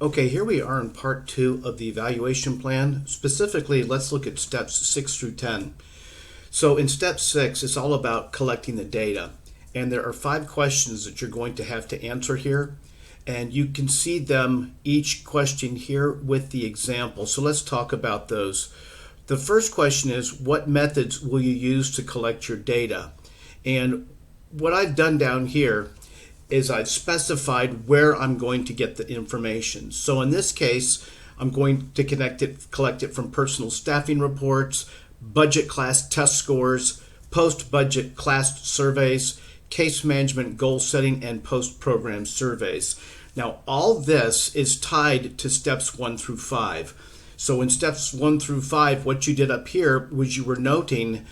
Okay, here we are in part 2 of the evaluation plan. Specifically, let's look at steps 6 through 10. So in step 6, it's all about collecting the data. And there are 5 questions that you're going to have to answer here. And you can see them, each question here, with the example. So let's talk about those. The first question is, what methods will you use to collect your data? And what I've done down here is I've specified where I'm going to get the information. So in this case, I'm going to collect it from personal staffing reports, budget class test scores, post-budget class surveys, case management goal setting, and post-program surveys. Now, all this is tied to steps 1 through 5. So in steps 1 through 5, what you did up here was you were noting,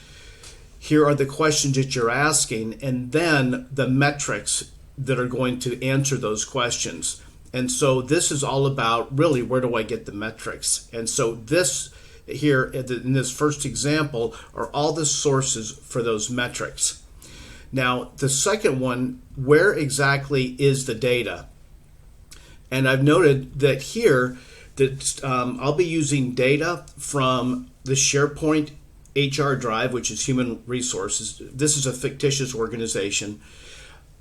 here are the questions that you're asking, and then the metrics that are going to answer those questions. And so this is all about, really, where do I get the metrics? And so this here in this first example are all the sources for those metrics. Now, the second one, where exactly is the data? And I've noted that here that I'll be using data from the SharePoint HR drive, which is human resources. This is a fictitious organization.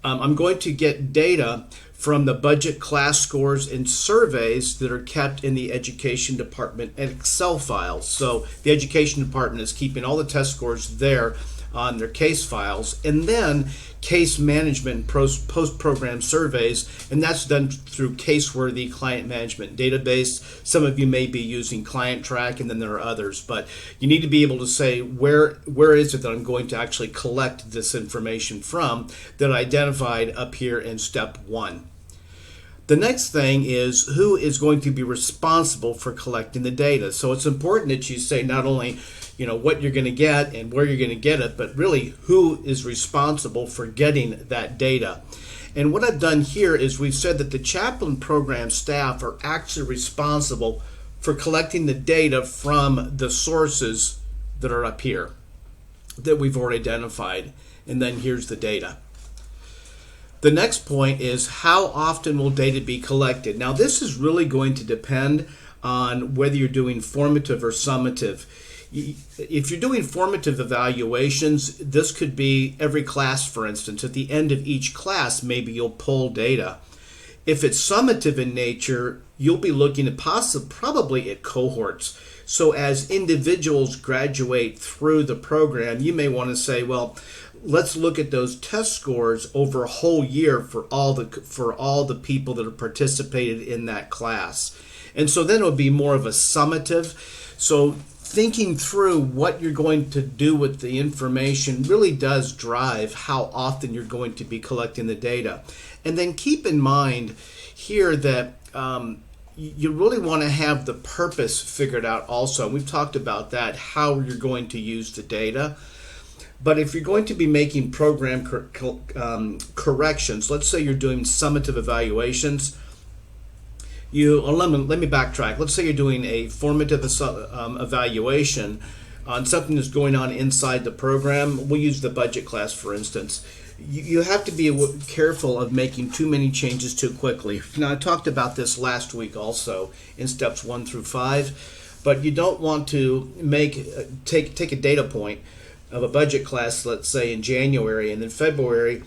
I'm going to get data from the budget class scores and surveys that are kept in the education department and Excel files. So the education department is keeping all the test scores there on their case files, and then case management post-program surveys, and that's done through Caseworthy client management database. Some of you may be using Client Track, and then there are others, but you need to be able to say where is it that I'm going to actually collect this information from that I identified up here in step 1. The next thing is, who is going to be responsible for collecting the data? So it's important that you say not only what you're going to get and where you're going to get it, but really who is responsible for getting that data. And what I've done here is we've said that the chaplain program staff are actually responsible for collecting the data from the sources that are up here that we've already identified. And then here's the data. The next point is, how often will data be collected? Now, this is really going to depend on whether you're doing formative or summative. If you're doing formative evaluations, this could be every class, for instance. At the end of each class, maybe you'll pull data. If it's summative in nature, you'll be looking at probably at cohorts. So as individuals graduate through the program, you may want to say, well, let's look at those test scores over a whole year for all the people that have participated in that class. And so then it would be more of a summative. So thinking through what you're going to do with the information really does drive how often you're going to be collecting the data. And then keep in mind here that you really want to have the purpose figured out also. We've talked about that, how you're going to use the data. But if you're going to be making program corrections, let's say you're doing summative evaluations, let me backtrack. Let's say you're doing a formative evaluation on something that's going on inside the program. We'll use the budget class, for instance. You have to be careful of making too many changes too quickly. Now, I talked about this last week also in steps 1 through 5, but you don't want to take a data point of a budget class, let's say in January, and then February,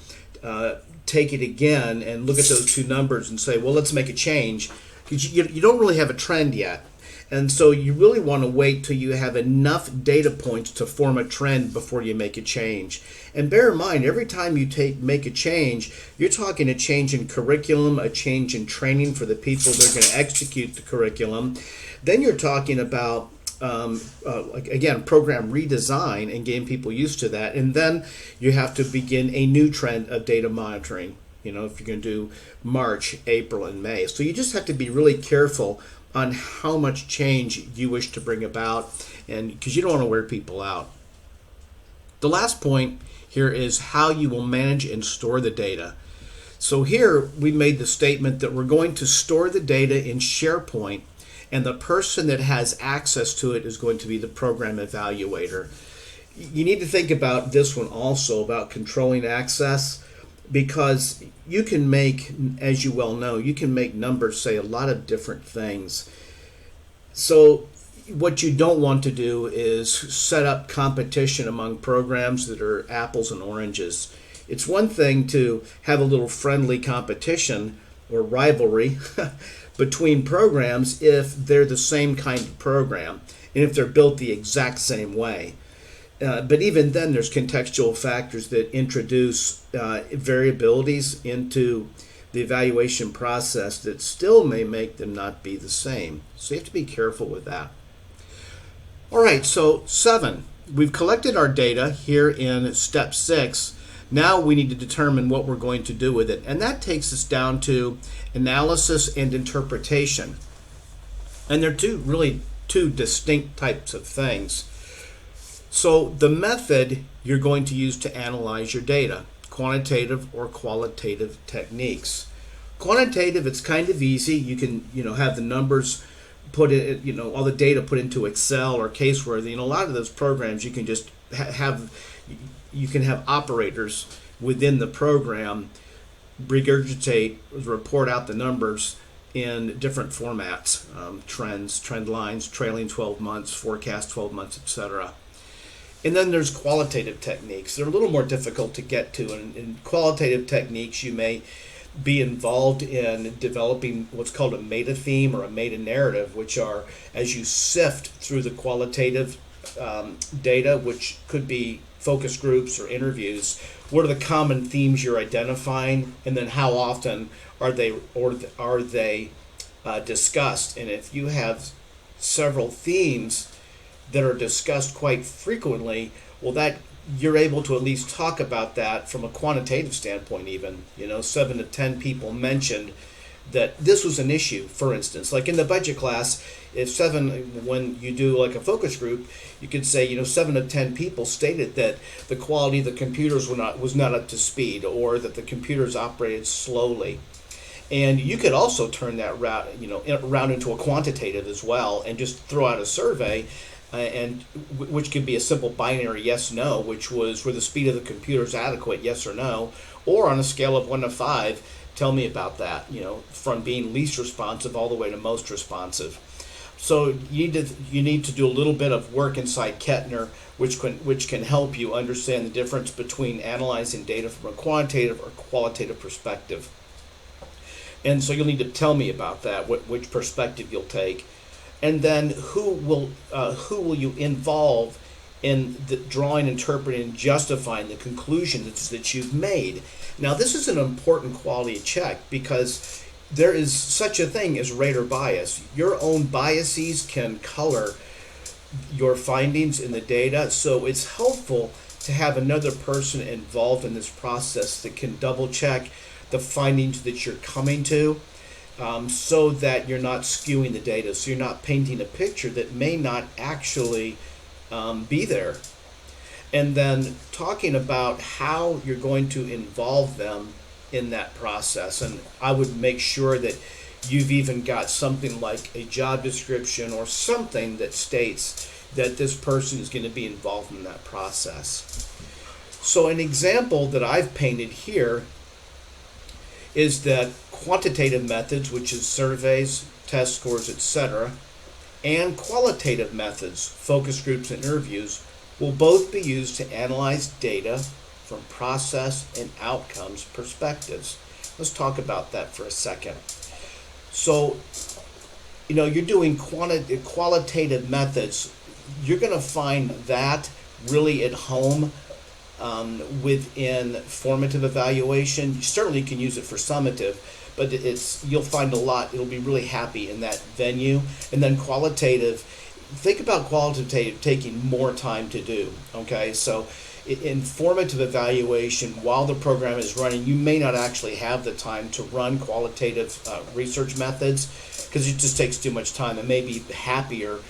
take it again and look at those two numbers and say, well, let's make a change. You don't really have a trend yet. And so you really want to wait till you have enough data points to form a trend before you make a change. And bear in mind, every time you make a change, you're talking a change in curriculum, a change in training for the people that are going to execute the curriculum. Then you're talking about again, program redesign and getting people used to that. And then you have to begin a new trend of data monitoring, if you're going to do March, April, and May. So you just have to be really careful on how much change you wish to bring about, and because you don't want to wear people out. The last point here is how you will manage and store the data. So here we made the statement that we're going to store the data in SharePoint, and the person that has access to it is going to be the program evaluator. You need to think about this one also, about controlling access. because you can make, as you well know, you can make numbers say a lot of different things. So what you don't want to do is set up competition among programs that are apples and oranges. It's one thing to have a little friendly competition or rivalry between programs if they're the same kind of program and if they're built the exact same way. But even then, there's contextual factors that introduce variabilities into the evaluation process that still may make them not be the same. So you have to be careful with that. All right, so 7. We've collected our data here in step 6. Now we need to determine what we're going to do with it. And that takes us down to analysis and interpretation. And they're two distinct types of things. So the method you're going to use to analyze your data, quantitative or qualitative techniques. Quantitative, it's kind of easy. You can, have the numbers put in, all the data put into Excel or Caseworthy. And a lot of those programs, you can just have operators within the program regurgitate, report out the numbers in different formats, trends, trend lines, trailing 12 months, forecast 12 months, etc. And then there's qualitative techniques. They're a little more difficult to get to. And in qualitative techniques, you may be involved in developing what's called a meta theme or a meta narrative, which are, as you sift through the qualitative data, which could be focus groups or interviews, what are the common themes you're identifying, and then how often are they discussed? And if you have several themes that are discussed quite frequently, well, that you're able to at least talk about that from a quantitative standpoint. Even 7 to 10 people mentioned that this was an issue. For instance, like in the budget class, when you do like a focus group, you could say 7 to 10 people stated that the quality of the computers was not up to speed, or that the computers operated slowly. And you could also turn that around into a quantitative as well, and just throw out a survey, and which could be a simple binary yes/no, which was, were the speed of the computers adequate, yes or no, or on a scale of 1 to 5, tell me about that. From being least responsive all the way to most responsive. So you need to do a little bit of work inside Kettner, which can help you understand the difference between analyzing data from a quantitative or qualitative perspective. And so you'll need to tell me about that, which perspective you'll take. And then who will you involve in the drawing, interpreting, and justifying the conclusions that you've made. Now, this is an important quality check because there is such a thing as rater bias. Your own biases can color your findings in the data, so it's helpful to have another person involved in this process that can double check the findings that you're coming to, so that you're not skewing the data, so you're not painting a picture that may not actually be there. And then talking about how you're going to involve them in that process. And I would make sure that you've even got something like a job description or something that states that this person is going to be involved in that process. So an example that I've painted here is that quantitative methods, which is surveys, test scores, etc., and qualitative methods, focus groups and interviews, will both be used to analyze data from process and outcomes perspectives. Let's talk about that for a second. So, you're doing qualitative methods. You're going to find that really at home within formative evaluation. You certainly can use it for summative, but you'll find a lot. It'll be really happy in that venue. And then qualitative, think about qualitative taking more time to do. Okay, so in formative evaluation, while the program is running, you may not actually have the time to run qualitative research methods because it just takes too much time. It may be happier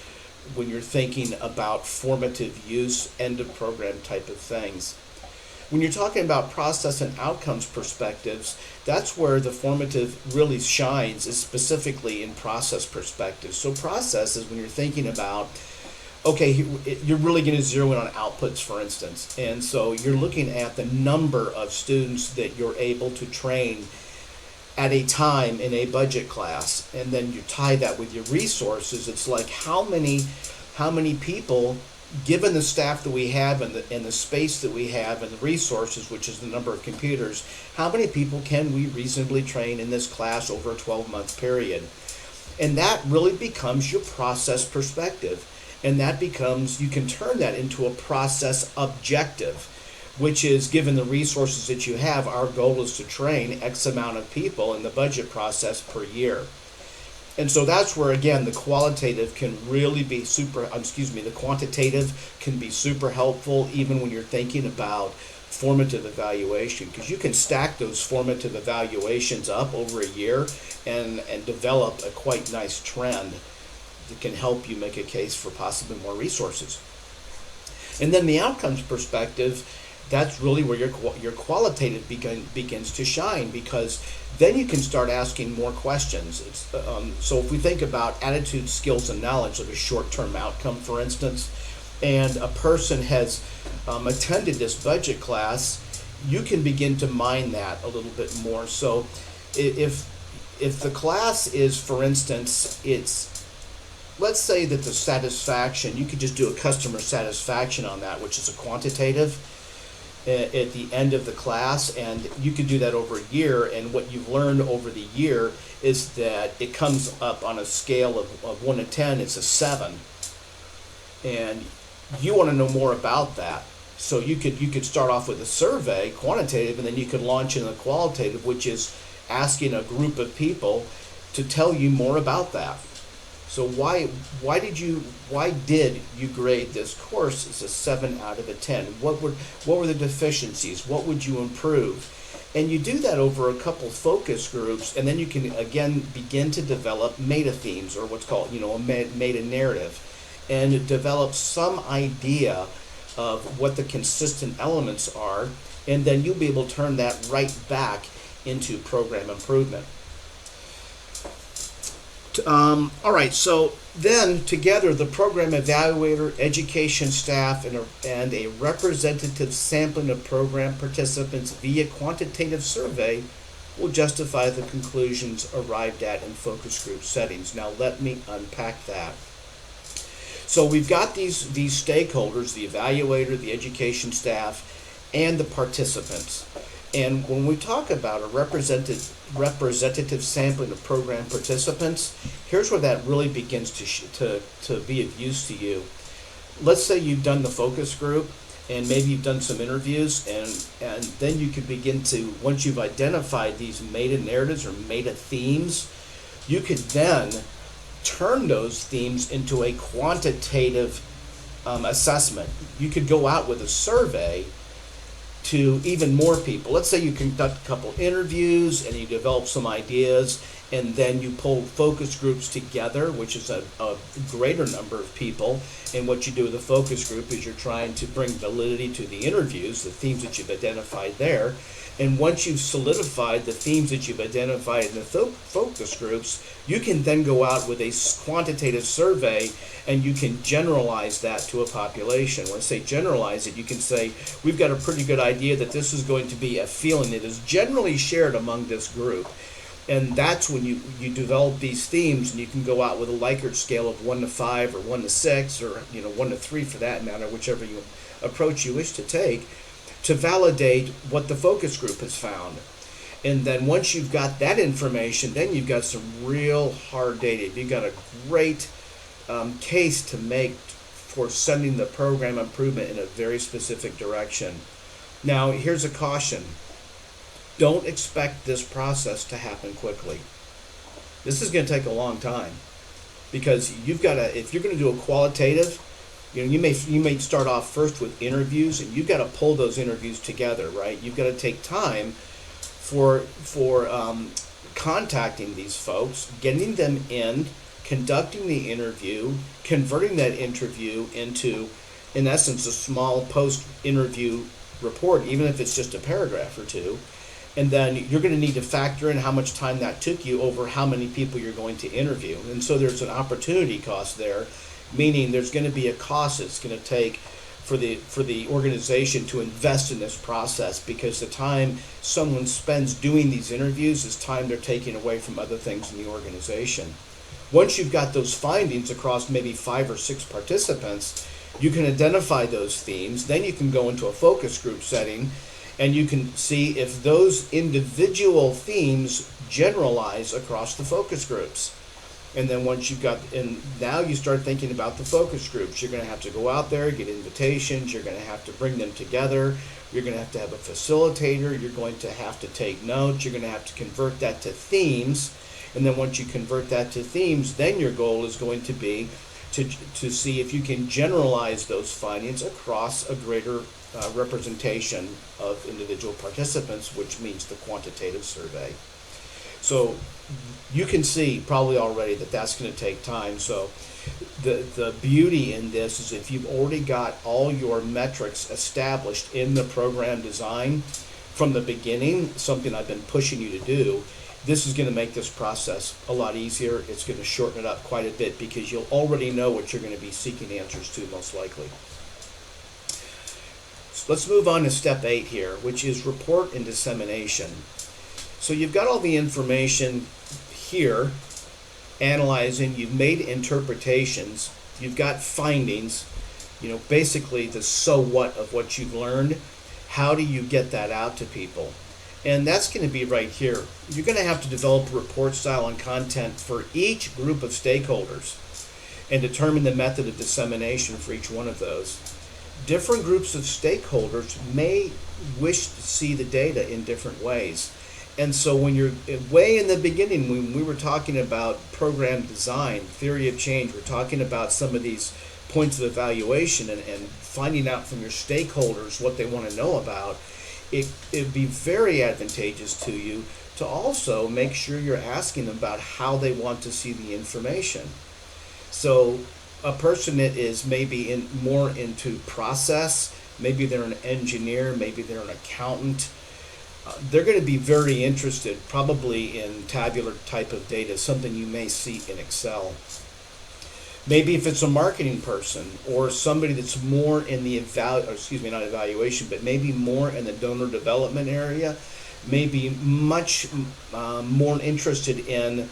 when you're thinking about formative use, end of program type of things. When you're talking about process and outcomes perspectives, that's where the formative really shines, is specifically in process perspectives. So process is when you're thinking about okay, you're really going to zero in on outputs, for instance. And so you're looking at the number of students that you're able to train at a time in a budget class, and then you tie that with your resources. It's like how many people, given the staff that we have and the space that we have and the resources, which is the number of computers, how many people can we reasonably train in this class over a 12-month period? And that really becomes your process perspective. And that becomes, you can turn that into a process objective, which is, given the resources that you have, our goal is to train X amount of people in the budget process per year. And so that's where, again, the quantitative can be super helpful, even when you're thinking about formative evaluation, because you can stack those formative evaluations up over a year and develop a quite nice trend that can help you make a case for possibly more resources. And then the outcomes perspective, that's really where your qualitative begins to shine, because then you can start asking more questions. So if we think about attitude, skills, and knowledge, like a short-term outcome, for instance, and a person has attended this budget class, you can begin to mine that a little bit more. So if the class is, for instance, let's say that the satisfaction, you could just do a customer satisfaction on that, which is a quantitative at the end of the class, and you could do that over a year. And what you've learned over the year is that it comes up on a scale of 1 to 10, it's a 7. And you want to know more about that. So you could start off with a survey, quantitative, and then you could launch in a qualitative, which is asking a group of people to tell you more about that. So why did you grade this course as a 7 out of a 10? What were the deficiencies? What would you improve? And you do that over a couple focus groups, and then you can again begin to develop meta themes, or what's called a meta narrative, and develop some idea of what the consistent elements are, and then you'll be able to turn that right back into program improvement. All right, so then together the program evaluator, education staff, and a representative sampling of program participants via quantitative survey will justify the conclusions arrived at in focus group settings. Now let me unpack that. So we've got these stakeholders, the evaluator, the education staff, and the participants. And when we talk about a representative sampling of program participants, here's where that really begins to be of use to you. Let's say you've done the focus group, and maybe you've done some interviews, and then you could begin to, once you've identified these meta narratives or meta themes, you could then turn those themes into a quantitative assessment. You could go out with a survey to even more people. Let's say you conduct a couple interviews and you develop some ideas, and then you pull focus groups together, which is a greater number of people. And what you do with a focus group is you're trying to bring validity to the interviews, the themes that you've identified there. And once you've solidified the themes that you've identified in the focus groups, you can then go out with a quantitative survey, and you can generalize that to a population. When I say generalize it, you can say, we've got a pretty good idea that this is going to be a feeling that is generally shared among this group. And that's when you develop these themes, and you can go out with a Likert scale of 1 to 5 or 1 to 6 or 1 to 3 for that matter, whichever approach you wish to take, to validate what the focus group has found. And then once you've got that information, then you've got some real hard data. You've got a great case to make for sending the program improvement in a very specific direction. Now, here's a caution. Don't expect this process to happen quickly. This is going to take a long time, because you've got to, if you're going to do a qualitative, you may start off first with interviews, and you've got to pull those interviews together, right? You've got to take time for contacting these folks, getting them in, conducting the interview, converting that interview into, in essence, a small post-interview report, even if it's just a paragraph or two. And then you're going to need to factor in how much time that took you over how many people you're going to interview. And so there's an opportunity cost there. meaning there's going to be a cost it's going to take for the organization to invest in this process, because the time someone spends doing these interviews is time they're taking away from other things in the organization. Once you've got those findings across maybe 5 or 6 participants, you can identify those themes. Then you can go into a focus group setting and you can see if those individual themes generalize across the focus groups. And then once you've got, and now you start thinking about the focus groups. You're going to have to go out there, get invitations. You're going to have to bring them together. You're going to have a facilitator. You're going to have to take notes. You're going to have to convert that to themes. And then once you convert that to themes, then your goal is going to be to see if you can generalize those findings across a greater representation of individual participants, which means the quantitative survey. So you can see probably already that that's going to take time. So the beauty in this is if you've already got all your metrics established in the program design from the beginning, something I've been pushing you to do, this is going to make this process a lot easier. It's going to shorten it up quite a bit because you'll already know what you're going to be seeking answers to most likely. So let's move on to step 8 here, which is report and dissemination. So you've got all the information here, analyzing, you've made interpretations, you've got findings, basically the so what of what you've learned. How do you get that out to people? And that's going to be right here. You're going to have to develop a report style and content for each group of stakeholders and determine the method of dissemination for each one of those. Different groups of stakeholders may wish to see the data in different ways. And so when you're way in the beginning, when we were talking about program design, theory of change, we're talking about some of these points of evaluation and finding out from your stakeholders what they want to know about, it'd be very advantageous to you to also make sure you're asking them about how they want to see the information. So a person that is maybe more into process, maybe they're an engineer, maybe they're an accountant, they're going to be very interested probably in tabular type of data, something you may see in Excel. Maybe if it's a marketing person or somebody that's more in the not evaluation, but maybe more in the donor development area, maybe much more interested in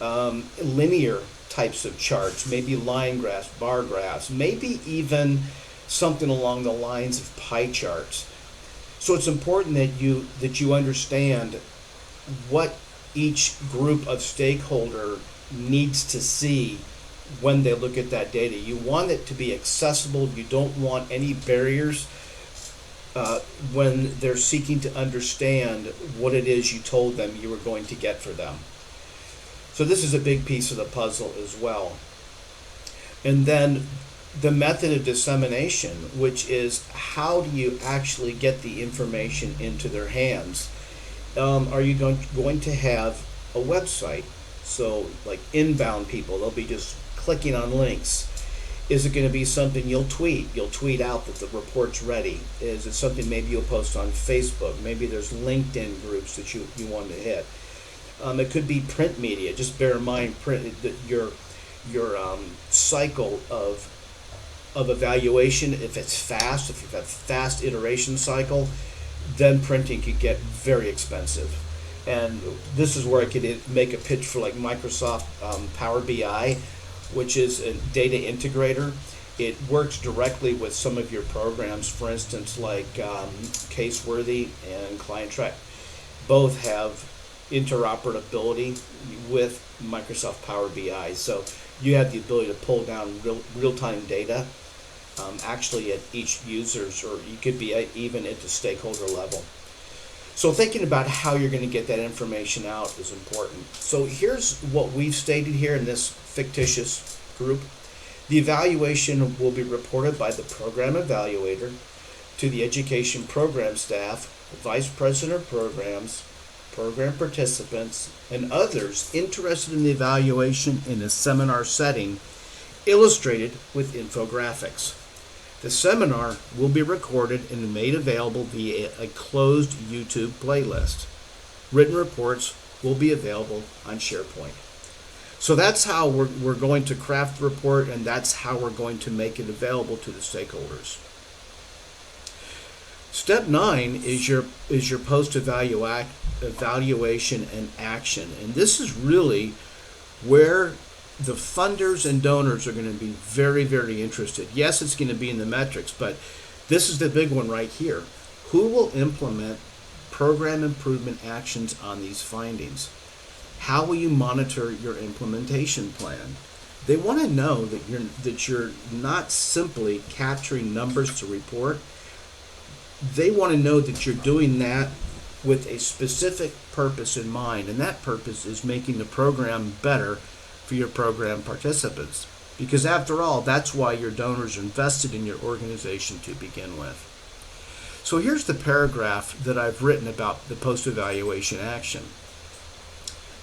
linear types of charts, maybe line graphs, bar graphs, maybe even something along the lines of pie charts. So it's important that you understand what each group of stakeholder needs to see when they look at that data. You want it to be accessible. You don't want any barriers when they're seeking to understand what it is you told them you were going to get for them. So this is a big piece of the puzzle as well. And then the method of dissemination, which is how do you actually get the information into their hands? Are you going to have a website? So like inbound people, they'll be just clicking on links. Is it going to be something you'll tweet? You'll tweet out that the report's ready. Is it something maybe you'll post on Facebook? Maybe there's LinkedIn groups that you want to hit. It could be print media. Just bear in mind that your cycle of evaluation, if it's fast, if you've got fast iteration cycle, then printing could get very expensive. And this is where I could make a pitch for like Microsoft Power BI, which is a data integrator. It works directly with some of your programs, for instance, like Caseworthy and ClientTrack. Both have interoperability with Microsoft Power BI. So you have the ability to pull down real-time data actually at each user's, or you could be even at the stakeholder level. So thinking about how you're going to get that information out is important. So here's what we've stated here in this fictitious group. The evaluation will be reported by the program evaluator to the education program staff, the vice president of programs, program participants, and others interested in the evaluation in a seminar setting, illustrated with infographics. The seminar will be recorded and made available via a closed YouTube playlist. Written reports will be available on SharePoint. So that's how we're going to craft the report, and that's how we're going to make it available to the stakeholders. Step 9 is your post-evaluation and action. And this is really where the funders and donors are going to be very, very interested. Yes, it's going to be in the metrics, but this is the big one right here. Who will implement program improvement actions on these findings? How will you monitor your implementation plan? They want to know that you're not simply capturing numbers to report. They want to know that you're doing that with a specific purpose in mind, and that purpose is making the program better for your program participants. Because after all, that's why your donors invested in your organization to begin with. So here's the paragraph that I've written about the post-evaluation action.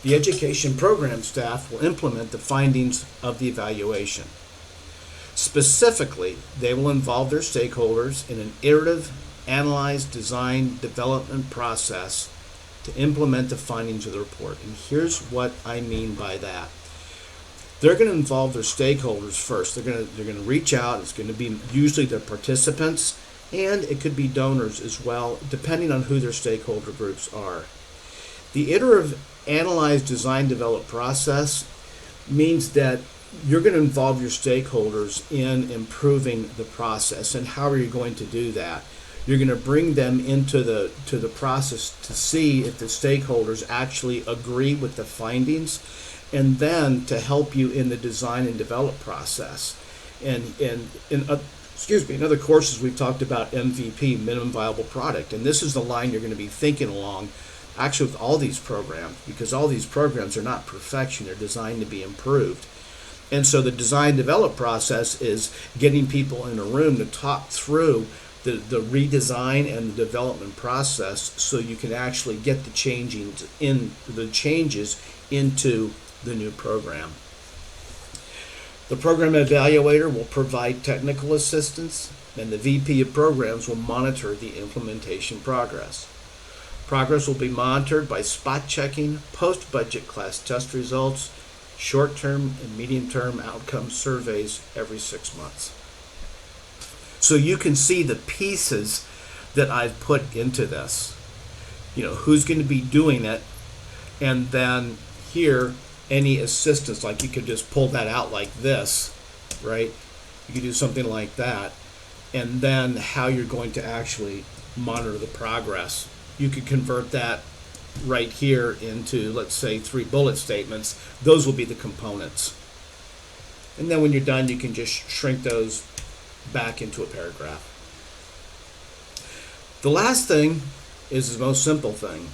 The education program staff will implement the findings of the evaluation. Specifically, they will involve their stakeholders in an iterative, analyze, design, development process to implement the findings of the report. And here's what I mean by that. They're going to involve their stakeholders first. They're going to reach out. It's going to be usually their participants, and it could be donors as well, depending on who their stakeholder groups are. The iterative, analyze, design, develop process means that you're going to involve your stakeholders in improving the process. And how are you going to do that? You're going to bring them into the process to see if the stakeholders actually agree with the findings, and then to help you in the design and develop process. And in other courses we've talked about MVP, minimum viable product, and this is the line you're going to be thinking along actually with all these programs, because all these programs are not perfection, they're designed to be improved. And so the design develop process is getting people in a room to talk through the redesign and the development process so you can actually get the changes into the new program. The program evaluator will provide technical assistance, and the VP of programs will monitor the implementation progress. Progress will be monitored by spot checking, post-budget class test results, short-term and medium-term outcome surveys every 6 months. So you can see the pieces that I've put into this. You know, who's going to be doing it, and then here, any assistance, like you could just pull that out like this, right? You could do something like that, and then how you're going to actually monitor the progress. You could convert that right here into, let's say, 3 bullet statements. Those will be the components. And then when you're done, you can just shrink those back into a paragraph. The last thing is the most simple thing,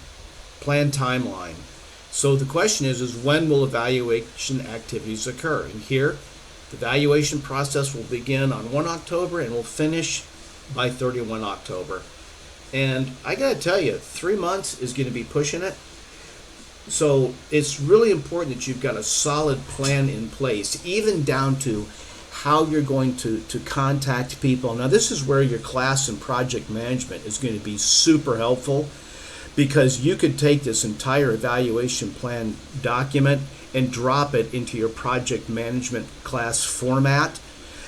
plan timeline. So the question is when will evaluation activities occur? And here, the evaluation process will begin on 1 October and will finish by 31 October. And I got to tell you, 3 months is going to be pushing it. So it's really important that you've got a solid plan in place, even down to how you're going to contact people. Now, this is where your class and project management is going to be super helpful, because you could take this entire evaluation plan document and drop it into your project management class format,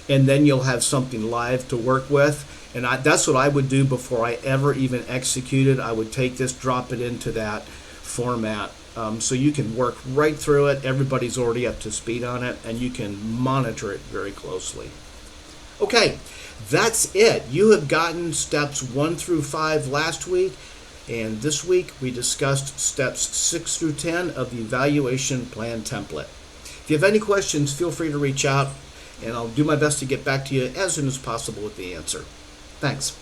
and then you'll have something live to work with. And that's what I would do before I ever even execute it. I would take this, drop it into that format, so you can work right through it. Everybody's already up to speed on it, and you can monitor it very closely. Okay, that's it. You have gotten steps 1 through 5 last week, and this week we discussed steps 6 through 10 of the evaluation plan template. If you have any questions, feel free to reach out, and I'll do my best to get back to you as soon as possible with the answer. Thanks.